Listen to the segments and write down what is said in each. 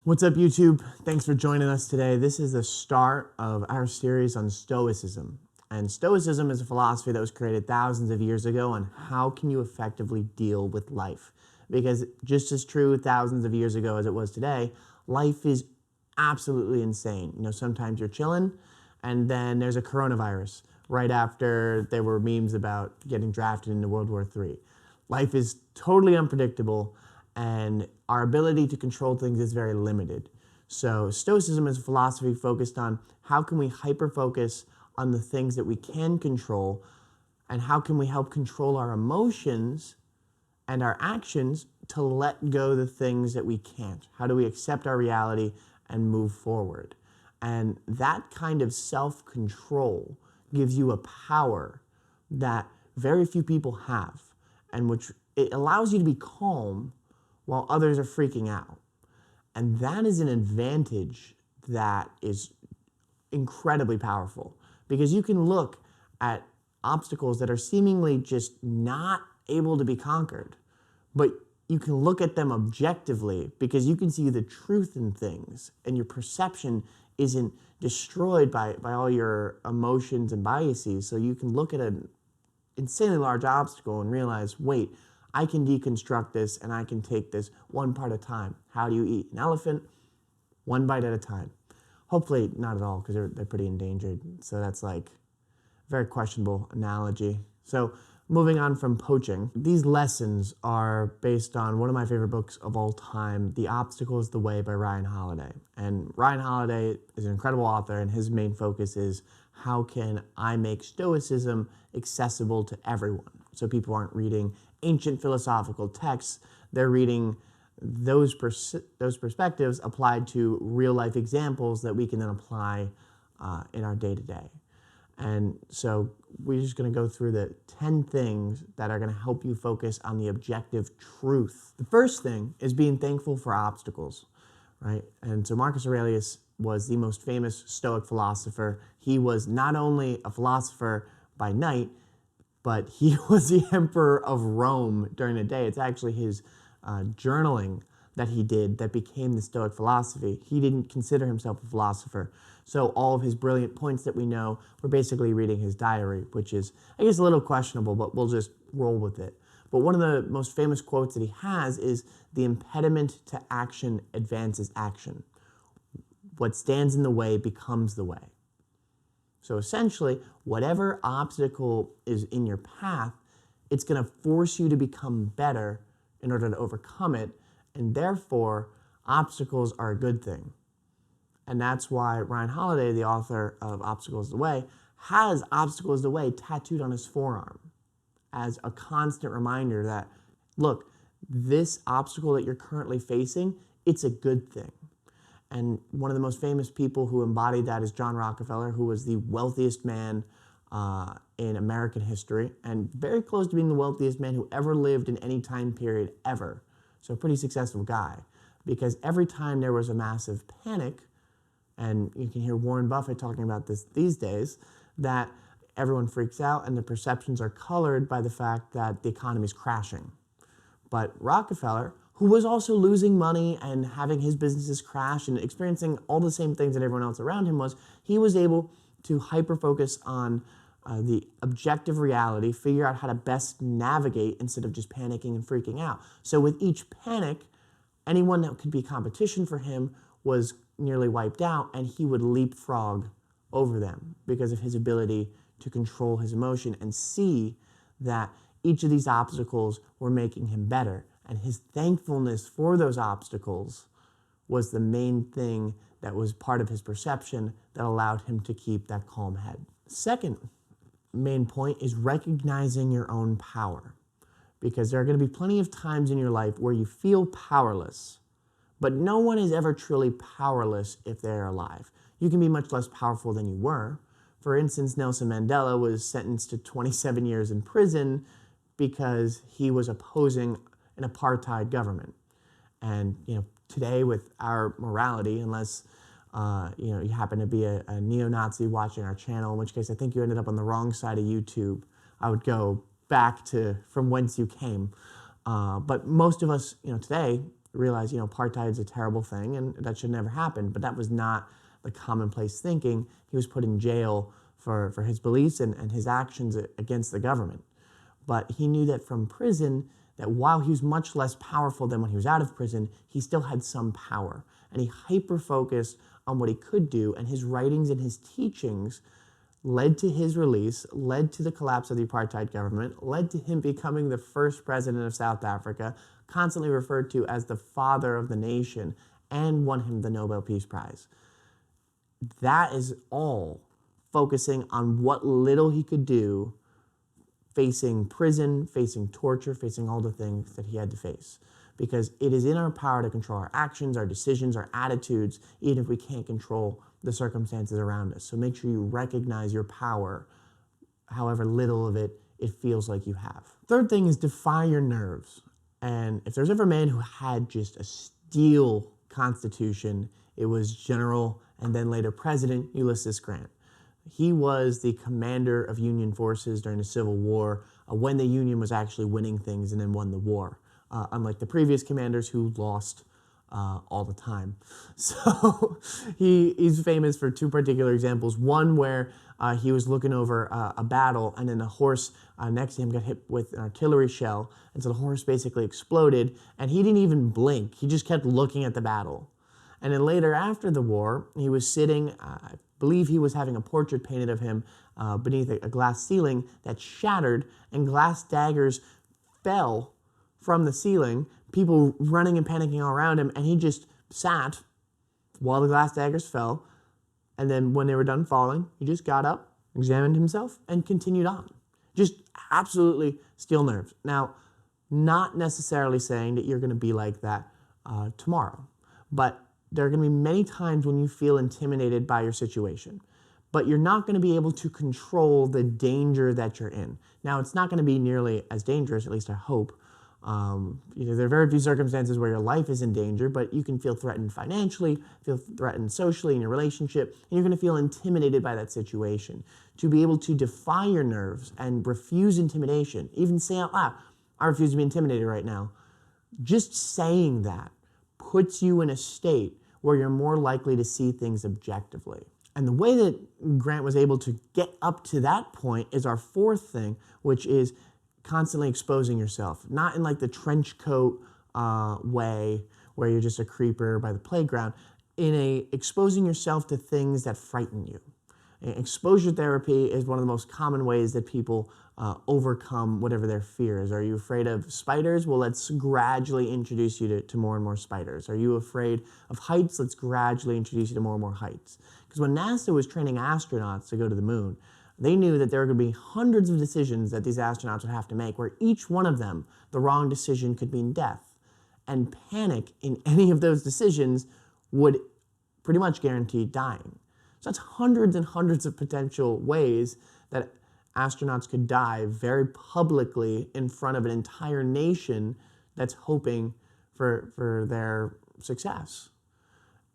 What's up, YouTube? Thanks for joining us today. This is the start of our series on Stoicism. And Stoicism is a philosophy that was created thousands of years ago on how can you effectively deal with life. Because just as true thousands of years ago as it was today, life is absolutely insane. You know, sometimes you're chilling and then there's a coronavirus right after there were memes about getting drafted into World War III. Life is totally unpredictable, and our ability to control things is very limited. So Stoicism is a philosophy focused on how can we hyper-focus on the things that we can control, and how can we help control our emotions and our actions to let go the things that we can't. How do we accept our reality and move forward? And that kind of self-control gives you a power that very few people have, and which it allows you to be calm while others are freaking out. And that is an advantage that is incredibly powerful, because you can look at obstacles that are seemingly just not able to be conquered, but you can look at them objectively because you can see the truth in things, and your perception isn't destroyed by all your emotions and biases. So you can look at an insanely large obstacle and realize, wait, I can deconstruct this and I can take this one part at a time. How do you eat an elephant? One bite at a time. Hopefully not at all, because they're pretty endangered. So that's like a very questionable analogy. So moving on from poaching, these lessons are based on one of my favorite books of all time, The Obstacle is the Way by Ryan Holiday. And Ryan Holiday is an incredible author, and his main focus is how can I make Stoicism accessible to everyone? So people aren't reading ancient philosophical texts, they're reading those perspectives applied to real life examples that we can then apply in our day-to-day. And so we're just going to go through the 10 things that are going to help you focus on the objective truth. The first thing is being thankful for obstacles, right? And so Marcus Aurelius was the most famous Stoic philosopher. He was not only a philosopher by night, but he was the emperor of Rome during the day. It's actually his journaling that he did that became the Stoic philosophy. He didn't consider himself a philosopher. So all of his brilliant points that we know, we're basically reading his diary, which is, I guess, a little questionable, but we'll just roll with it. But one of the most famous quotes that he has is, "The impediment to action advances action. What stands in the way becomes the way." So essentially, whatever obstacle is in your path, it's going to force you to become better in order to overcome it, and therefore, obstacles are a good thing. And that's why Ryan Holiday, the author of Obstacle is the Way, has Obstacle is the Way tattooed on his forearm as a constant reminder that, look, this obstacle that you're currently facing, it's a good thing. And one of the most famous people who embodied that is John Rockefeller, who was the wealthiest man in American history, and very close to being the wealthiest man who ever lived in any time period ever. So a pretty successful guy, because every time there was a massive panic, and you can hear Warren Buffett talking about this these days, that everyone freaks out and the perceptions are colored by the fact that the economy is crashing. But Rockefeller, who was also losing money and having his businesses crash and experiencing all the same things that everyone else around him was, he was able to hyper-focus on the objective reality, figure out how to best navigate instead of just panicking and freaking out. So with each panic, anyone that could be competition for him was nearly wiped out, and he would leapfrog over them because of his ability to control his emotion and see that each of these obstacles were making him better. And his thankfulness for those obstacles was the main thing that was part of his perception that allowed him to keep that calm head. Second main point is recognizing your own power, because there are going to be plenty of times in your life where you feel powerless, but no one is ever truly powerless if they're alive. You can be much less powerful than you were. For instance, Nelson Mandela was sentenced to 27 years in prison because he was opposing an apartheid government. And today with our morality, unless you happen to be a neo-Nazi watching our channel, in which case I think you ended up on the wrong side of YouTube, I would go back to from whence you came. But most of us, today, realized, apartheid's a terrible thing and that should never happen. But that was not the commonplace thinking. He was put in jail for his beliefs and his actions against the government. But he knew that from prison, that while he was much less powerful than when he was out of prison, he still had some power. And he hyper-focused on what he could do, and his writings and his teachings led to his release, led to the collapse of the apartheid government, led to him becoming the first president of South Africa, constantly referred to as the father of the nation, and won him the Nobel Peace Prize. That is all focusing on what little he could do, facing prison, facing torture, facing all the things that he had to face. Because it is in our power to control our actions, our decisions, our attitudes, even if we can't control the circumstances around us. So make sure you recognize your power, however little of it feels like you have. Third thing is defy your nerves. And if there's ever a man who had just a steel constitution, it was General and then later President Ulysses Grant. He was the commander of Union forces during the Civil War when the Union was actually winning things and then won the war, unlike the previous commanders who lost all the time. So he's famous for two particular examples. One where he was looking over a battle and then a horse next to him got hit with an artillery shell. And so the horse basically exploded and he didn't even blink. He just kept looking at the battle. And then later after the war, he was sitting, I believe he was having a portrait painted of him beneath a glass ceiling that shattered and glass daggers fell from the ceiling, people running and panicking all around him, and he just sat while the glass daggers fell, and then when they were done falling, he just got up, examined himself, and continued on. Just absolutely steel nerves. Now, not necessarily saying that you're going to be like that tomorrow, but there are going to be many times when you feel intimidated by your situation, but you're not going to be able to control the danger that you're in. Now, it's not going to be nearly as dangerous, at least I hope. There are very few circumstances where your life is in danger, but you can feel threatened financially, feel threatened socially in your relationship, and you're going to feel intimidated by that situation. To be able to defy your nerves and refuse intimidation, even say out loud, I refuse to be intimidated right now. Just saying that puts you in a state where you're more likely to see things objectively. And the way that Grant was able to get up to that point is our fourth thing, which is constantly exposing yourself. Not in like the trench coat way where you're just a creeper by the playground, in a exposing yourself to things that frighten you. Exposure therapy is one of the most common ways that people overcome whatever their fear is. Are you afraid of spiders? Well, let's gradually introduce you to more and more spiders. Are you afraid of heights? Let's gradually introduce you to more and more heights. Because when NASA was training astronauts to go to the moon, they knew that there were going to be hundreds of decisions that these astronauts would have to make, where each one of them, the wrong decision could mean death. And panic in any of those decisions would pretty much guarantee dying. So that's hundreds and hundreds of potential ways that astronauts could die very publicly in front of an entire nation that's hoping for their success.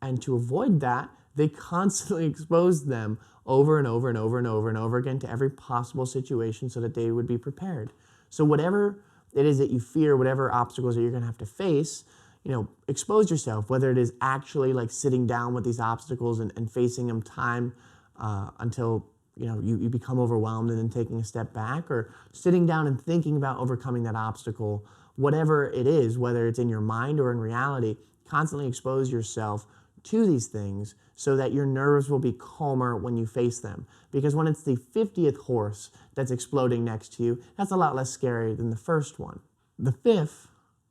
And to avoid that, they constantly exposed them over and over and over and over and over again to every possible situation so that they would be prepared. So whatever it is that you fear, whatever obstacles that you're going to have to face, expose yourself, whether it is actually like sitting down with these obstacles and facing them time until you become overwhelmed and then taking a step back, or sitting down and thinking about overcoming that obstacle, whatever it is, whether it's in your mind or in reality, constantly expose yourself to these things so that your nerves will be calmer when you face them. Because when it's the 50th horse that's exploding next to you, that's a lot less scary than the first one. The fifth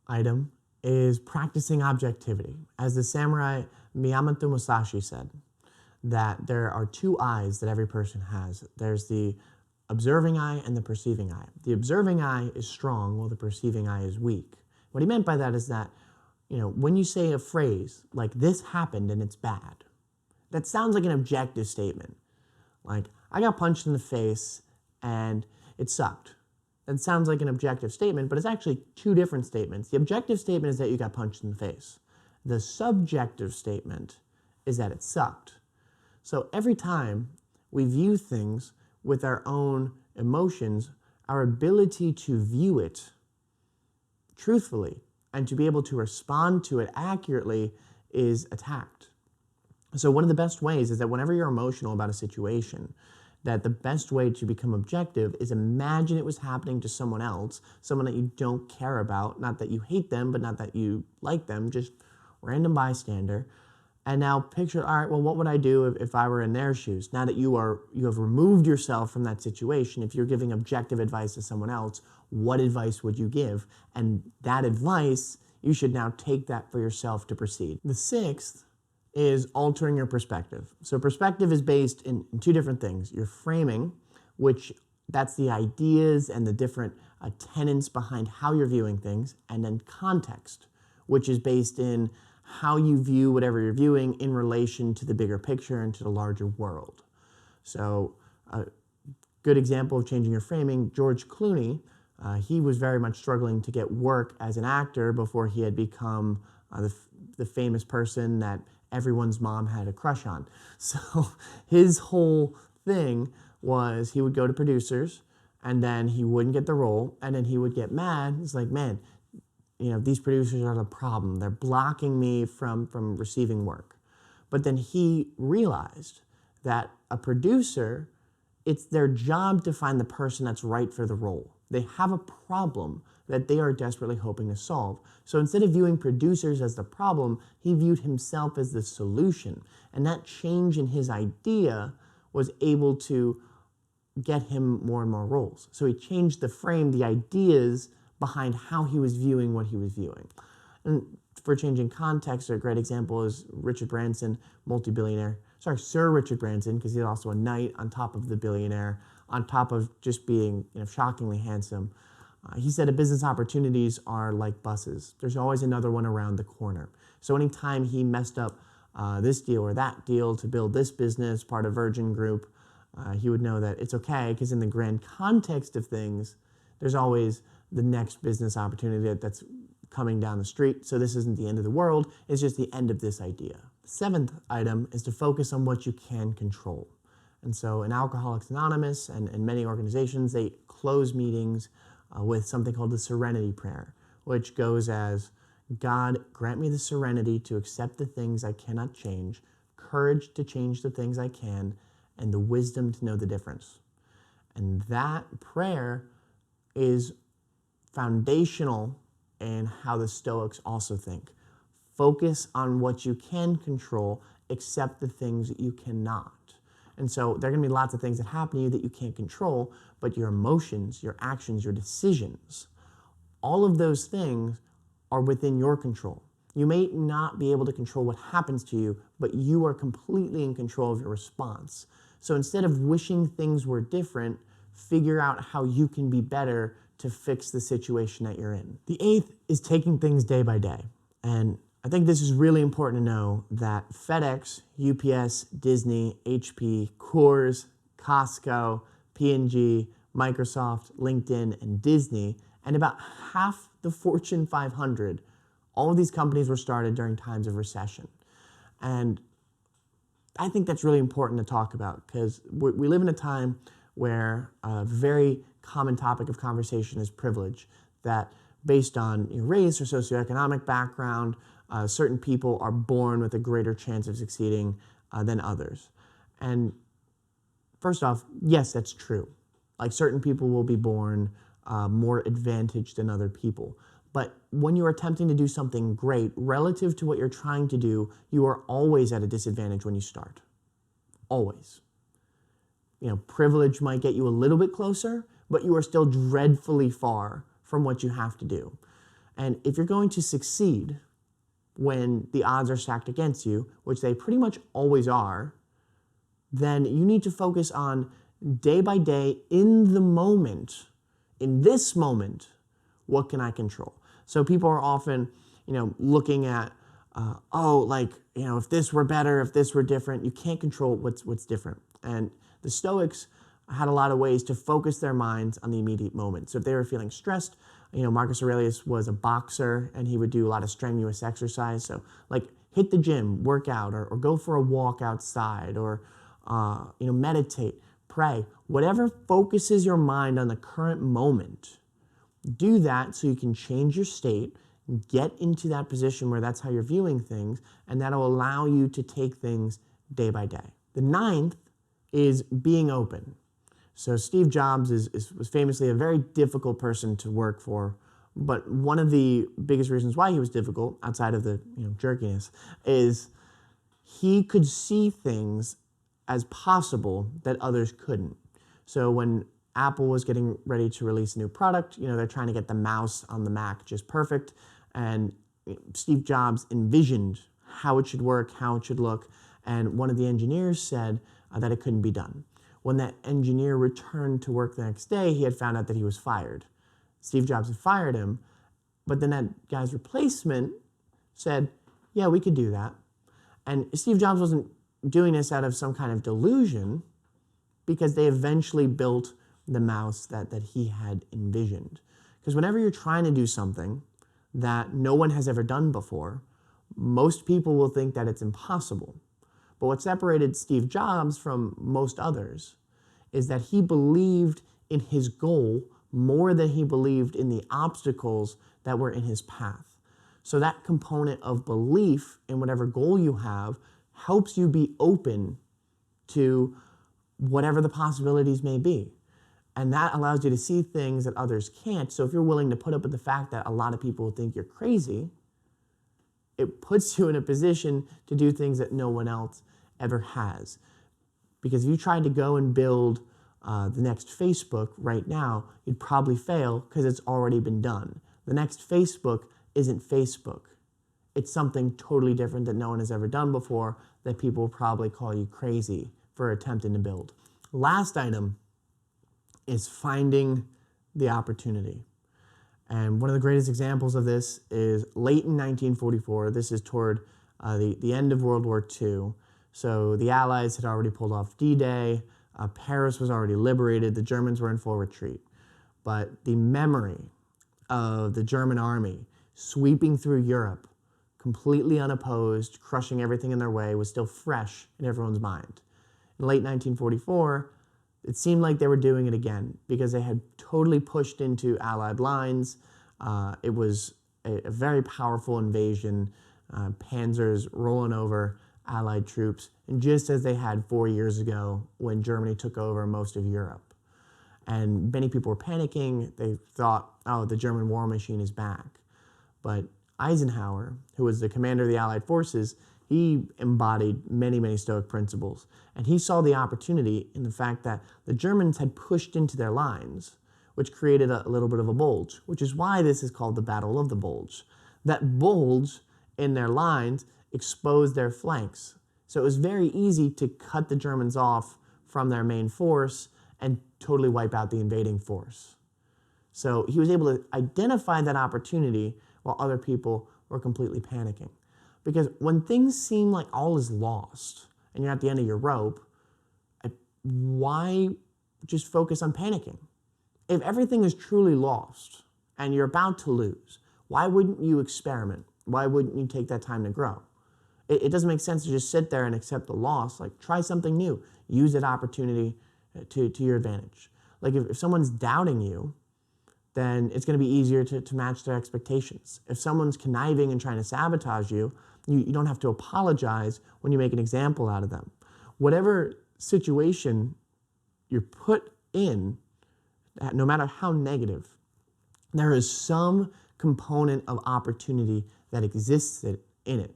item is practicing objectivity. As the samurai Miyamoto Musashi said, that there are two eyes that every person has. There's the observing eye and the perceiving eye. The observing eye is strong while the perceiving eye is weak. What he meant by that is that when you say a phrase like this happened and it's bad, that sounds like an objective statement. Like, I got punched in the face and it sucked. That sounds like an objective statement, but it's actually two different statements. The objective statement is that you got punched in the face. The subjective statement is that it sucked. So every time we view things with our own emotions, our ability to view it truthfully and to be able to respond to it accurately is attacked. So one of the best ways is that whenever you're emotional about a situation, that the best way to become objective is imagine it was happening to someone else, someone that you don't care about, not that you hate them, but not that you like them, just random bystander. And now picture, all right, well, what would I do if I were in their shoes? Now that you have removed yourself from that situation, if you're giving objective advice to someone else, what advice would you give? And that advice, you should now take that for yourself to proceed. The sixth is altering your perspective. So perspective is based in two different things. Your framing, which that's the ideas and the different tenets behind how you're viewing things, and then context, which is based in how you view whatever you're viewing in relation to the bigger picture and to the larger world. So a good example of changing your framing, George Clooney, he was very much struggling to get work as an actor before he had become the famous person that everyone's mom had a crush on. So his whole thing was he would go to producers and then he wouldn't get the role and then he would get mad. He's like, man, these producers are the problem. They're blocking me from receiving work. But then he realized that a producer, it's their job to find the person that's right for the role. They have a problem that they are desperately hoping to solve. So instead of viewing producers as the problem, he viewed himself as the solution. And that change in his idea was able to get him more and more roles. So he changed the frame, the ideas behind how he was viewing what he was viewing. And for changing context, a great example is Richard Branson, multi-billionaire. Sorry, Sir Richard Branson, because he's also a knight on top of the billionaire, on top of just being shockingly handsome. He said business opportunities are like buses. There's always another one around the corner. So anytime he messed up this deal or that deal to build this business, part of Virgin Group, he would know that it's okay because in the grand context of things, there's always the next business opportunity that's coming down the street. So this isn't the end of the world. It's just the end of this idea. The seventh item is to focus on what you can control. And so in Alcoholics Anonymous and many organizations, they close meetings with something called the Serenity Prayer, which goes as, God, grant me the serenity to accept the things I cannot change, courage to change the things I can, and the wisdom to know the difference. And that prayer is foundational in how the Stoics also think. Focus on what you can control, accept the things that you cannot. And so there are going to be lots of things that happen to you that you can't control, but your emotions, your actions, your decisions, all of those things are within your control. You may not be able to control what happens to you, but you are completely in control of your response. So instead of wishing things were different, figure out how you can be better to fix the situation that you're in. The eighth is taking things day by day. And I think this is really important to know that FedEx, UPS, Disney, HP, Coors, Costco, P&G, Microsoft, LinkedIn, and Disney, and about half the Fortune 500, all of these companies were started during times of recession. And I think that's really important to talk about because we live in a time where a very common topic of conversation is privilege, that based on race or socioeconomic background, certain people are born with a greater chance of succeeding than others. And first off, yes, that's true. Like certain people will be born more advantaged than other people. But when you're attempting to do something great relative to what you're trying to do, you are always at a disadvantage when you start. Always. Privilege might get you a little bit closer, but you are still dreadfully far from what you have to do. And if you're going to succeed when the odds are stacked against you, which they pretty much always are, then you need to focus on day by day, in the moment, in this moment, what can I control? So people are often, looking at, if this were better, if this were different. You can't control what's different. And the Stoics had a lot of ways to focus their minds on the immediate moment. So if they were feeling stressed, Marcus Aurelius was a boxer and he would do a lot of strenuous exercise. So hit the gym, work out, or go for a walk outside, or meditate, pray. Whatever focuses your mind on the current moment, do that so you can change your state Get into that position where that's how you're viewing things, and that'll allow you to take things day by day. The ninth is being open. So Steve Jobs was famously a very difficult person to work for, but one of the biggest reasons why he was difficult, outside of the jerkiness, is he could see things as possible that others couldn't. So when Apple was getting ready to release a new product, they're trying to get the mouse on the Mac just perfect, and Steve Jobs envisioned how it should work, how it should look, and one of the engineers said that it couldn't be done. When that engineer returned to work the next day, he had found out that he was fired. Steve Jobs had fired him, but then that guy's replacement said, yeah, we could do that. And Steve Jobs wasn't doing this out of some kind of delusion, because they eventually built the mouse that he had envisioned. Because whenever you're trying to do something that no one has ever done before, most people will think that it's impossible. But what separated Steve Jobs from most others is that he believed in his goal more than he believed in the obstacles that were in his path. So that component of belief in whatever goal you have helps you be open to whatever the possibilities may be. And that allows you to see things that others can't. So if you're willing to put up with the fact that a lot of people think you're crazy, it puts you in a position to do things that no one else ever has. Because if you tried to go and build the next Facebook right now, you'd probably fail because it's already been done. The next Facebook isn't Facebook. It's something totally different that no one has ever done before that people will probably call you crazy for attempting to build. Last item is finding the opportunity. And one of the greatest examples of this is late in 1944. This is toward the end of World War II. So the Allies had already pulled off D-Day. Paris was already liberated. The Germans were in full retreat. But the memory of the German army sweeping through Europe, completely unopposed, crushing everything in their way, was still fresh in everyone's mind. In late 1944, it seemed like they were doing it again because they had totally pushed into Allied lines. It was a very powerful invasion, panzers rolling over Allied troops, and just as they had 4 years ago when Germany took over most of Europe. And many people were panicking. They thought, oh, the German war machine is back. But Eisenhower, who was the commander of the Allied forces, he embodied many, many Stoic principles. And he saw the opportunity in the fact that the Germans had pushed into their lines, which created a little bit of a bulge, which is why this is called the Battle of the Bulge. That bulge in their lines exposed their flanks. So it was very easy to cut the Germans off from their main force and totally wipe out the invading force. So he was able to identify that opportunity while other people were completely panicking. Because when things seem like all is lost and you're at the end of your rope, why just focus on panicking? If everything is truly lost and you're about to lose, why wouldn't you experiment? Why wouldn't you take that time to grow? It doesn't make sense to just sit there and accept the loss. Like, try something new. Use that opportunity to your advantage. Like, if someone's doubting you, then it's going to be easier to match their expectations. If someone's conniving and trying to sabotage you, you don't have to apologize when you make an example out of them. Whatever situation you're put in, no matter how negative, there is some component of opportunity that exists in it.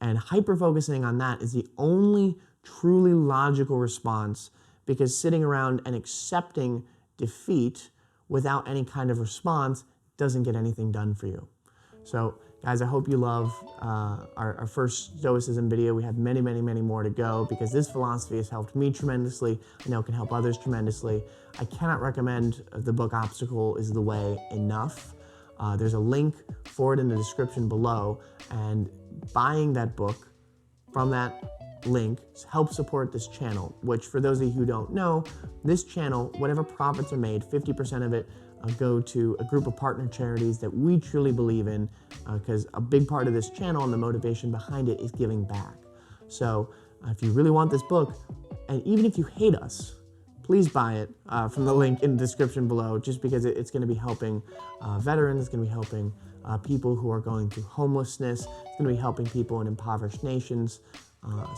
And hyper-focusing on that is the only truly logical response, because sitting around and accepting defeat without any kind of response doesn't get anything done for you. So, guys, I hope you love our first Stoicism video. We have many, many, many more to go, because this philosophy has helped me tremendously. I know it can help others tremendously. I cannot recommend the book Obstacle is the Way enough. There's a link for it in the description below, and buying that book from that link helps support this channel, which, for those of you who don't know, this channel, whatever profits are made, 50% of it go to a group of partner charities that we truly believe in, because a big part of this channel and the motivation behind it is giving back. So if you really want this book, and even if you hate us, please buy it from the link in the description below, just because it's going to be helping veterans, it's going to be helping people who are going through homelessness, it's going to be helping people in impoverished nations.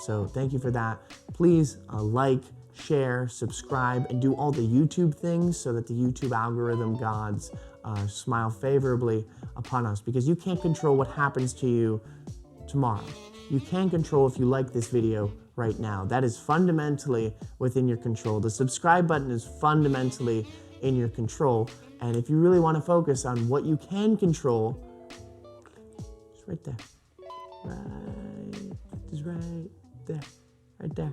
So thank you for that. Please like, share, subscribe, and do all the YouTube things so that the YouTube algorithm gods smile favorably upon us, because you can't control what happens to you tomorrow. You can control if you like this video right now. That is fundamentally within your control. The subscribe button is fundamentally in your control. And if you really want to focus on what you can control, it's right there. Right, it's right there, right there.